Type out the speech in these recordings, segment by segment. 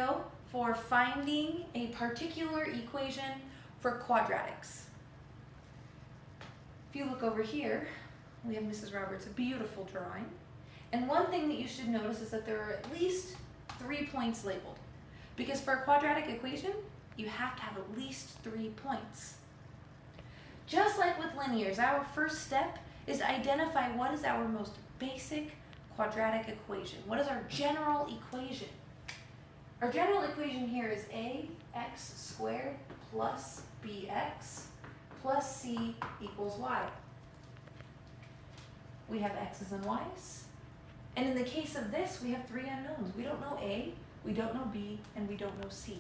video for finding a particular equation for quadratics. If you look over here, we have Mrs. Roberts' beautiful drawing. And one thing that you should notice is that there are at least 3 points labeled. Because for a quadratic equation, you have to have at least 3 points. Just like with linears, our first step is to identify what is our most basic quadratic equation. What is our general equation? Our general equation here is ax squared plus bx plus c equals y. We have x's and y's. And in the case of this, we have 3 unknowns. We don't know a, we don't know b, and we don't know c.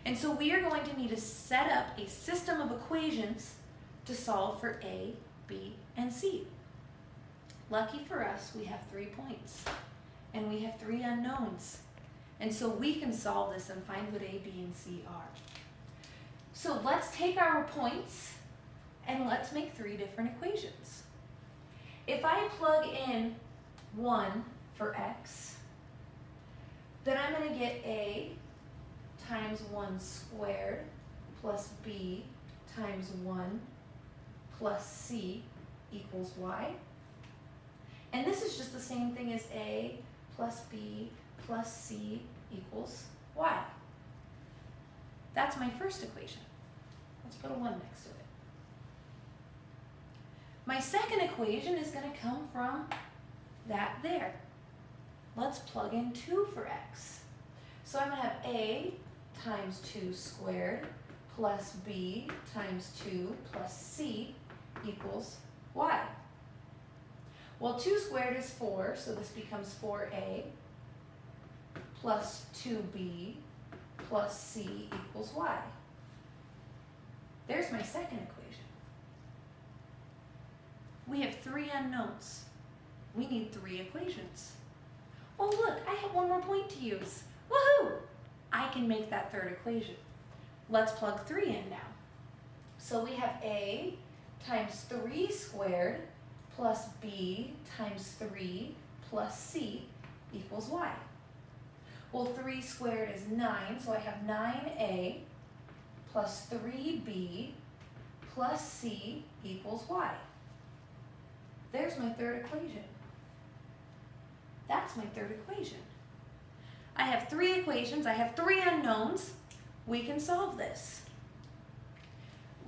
And so we are going to need to set up a system of equations to solve for a, b, and c. Lucky for us, we have 3 points, and we have 3 unknowns. And so we can solve this and find what a, b, and c are. So let's take our points, and let's make 3 different equations. If I plug in 1 for x, then I'm going to get a times 1 squared plus b times 1 plus c equals y. And this is just the same thing as a plus b plus c equals y. That's my first equation. Let's put a 1 next to it. My second equation is going to come from that there. Let's plug in 2 for x. So I'm going to have a times 2 squared plus b times 2 plus c equals y. Well, 2 squared is 4, so this becomes 4a plus 2b plus c equals y. There's my second equation. We have 3 unknowns. We need 3 equations. Oh look, I have 1 more point to use. Woohoo! I can make that third equation. Let's plug 3 in now. So we have a times 3 squared plus b times 3 plus c equals y. Well, 3 squared is 9, so I have 9a plus 3b plus c equals y. There's my third equation. That's my third equation. I have 3 equations, I have 3 unknowns. We can solve this.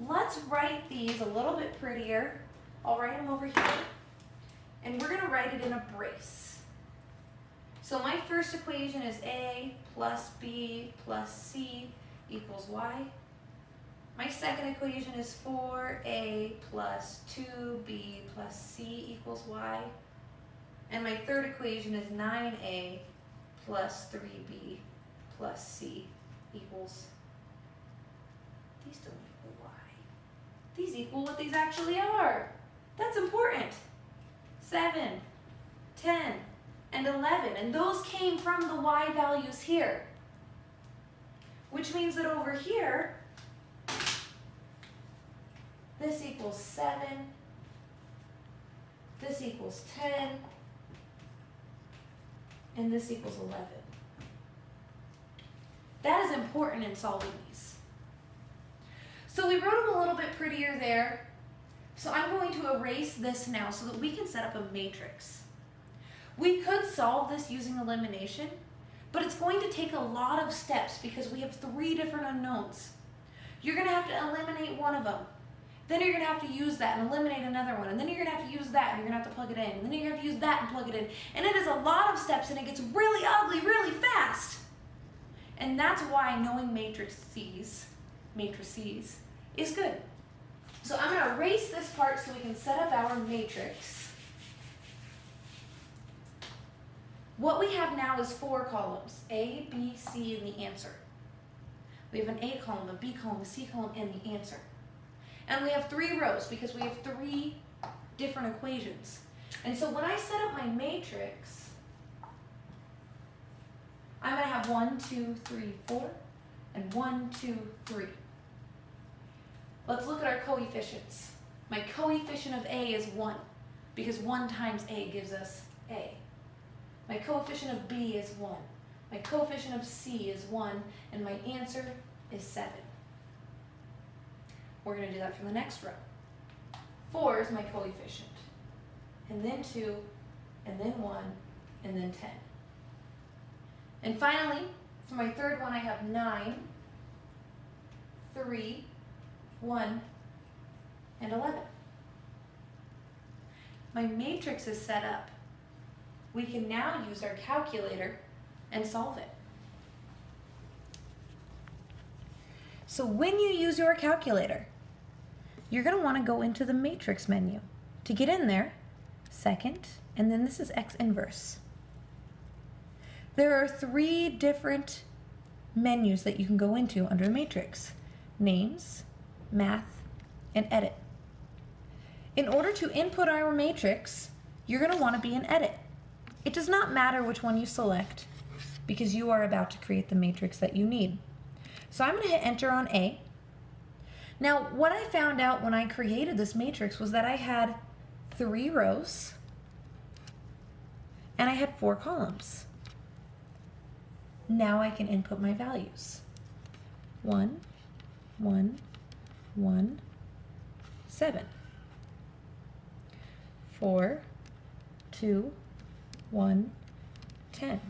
Let's write these a little bit prettier. I'll write them over here. And we're going to write it in a brace. So my first equation is a plus b plus c equals y. My second equation is 4a plus 2b plus c equals y. And my third equation is 9a plus 3b plus c equals, these don't equal y. These equal what these actually are. That's important. 7, 10, and 11. And those came from the y values here. Which means that over here, this equals 7, this equals 10, and this equals 11. That is important in solving these. So we wrote them a little bit prettier there. So I'm going to erase this now so that we can set up a matrix. We could solve this using elimination, but it's going to take a lot of steps because we have 3 different unknowns. You're going to have to eliminate one of them. Then you're going to have to use that and eliminate another one. And then you're going to have to use that and you're going to have to plug it in. And then you're going to have to use that and plug it in. And it is a lot of steps and it gets really ugly really fast. And that's why knowing matrices is good. So I'm going to erase this part so we can set up our matrix. What we have now is 4 columns, A, B, C, and the answer. We have an A column, a B column, a C column, and the answer. And we have 3 rows because we have 3 different equations. And so when I set up my matrix, I'm going to have 1, 2, 3, 4, and 1, 2, 3. Let's look at our coefficients. My coefficient of A is 1 because 1 times A gives us A. My coefficient of B is 1 My coefficient of C is 1, and my answer is 7. We're going to do that for the next row. 4 is my coefficient, and then 2, and then 1, and then 10. And finally, for my third one, I have 9, 3, 1, and 11. My matrix is set up. We can now use our calculator and solve it. So when you use your calculator, you're going to want to go into the matrix menu. To get in there, second, and then this is x inverse. There are 3 different menus that you can go into under the matrix: names, math, and edit. In order to input our matrix, you're going to want to be in edit. It does not matter which one you select because you are about to create the matrix that you need. So I'm going to hit enter on A. Now, what I found out when I created this matrix was that I had 3 rows and I had 4 columns. Now I can input my values. 1, 1, 1, 7. 4, 2, 1, 10.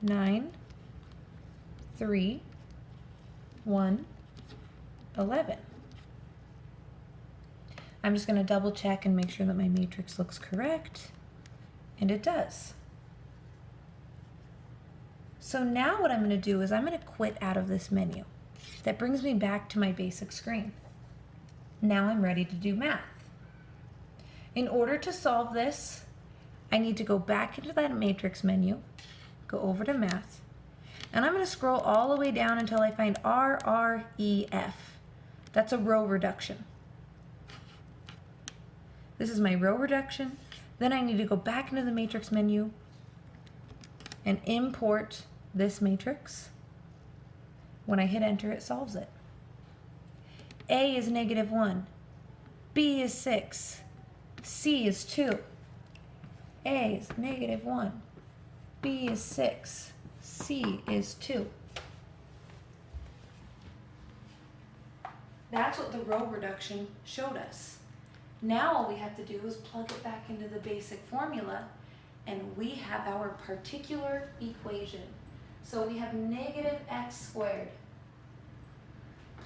9, 3, 1, 11. I'm just going to double check and make sure that my matrix looks correct, and it does. So now what I'm going to do is I'm going to quit out of this menu. That brings me back to my basic screen. Now I'm ready to do math. In order to solve this, I need to go back into that matrix menu, go over to math, and I'm going to scroll all the way down until I find RREF. That's a row reduction. This is my row reduction. Then I need to go back into the matrix menu and import this matrix. When I hit enter, it solves it. A is -1, B is 6, C is 2. A is -1, B is 6, C is 2. That's what the row reduction showed us. Now all we have to do is plug it back into the basic formula, and we have our particular equation. So we have -x²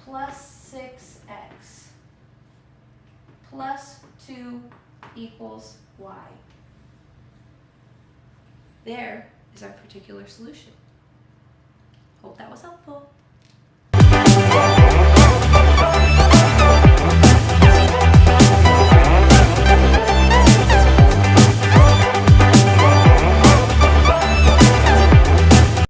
plus 6x plus 2 equals y. There is our particular solution. Hope that was helpful.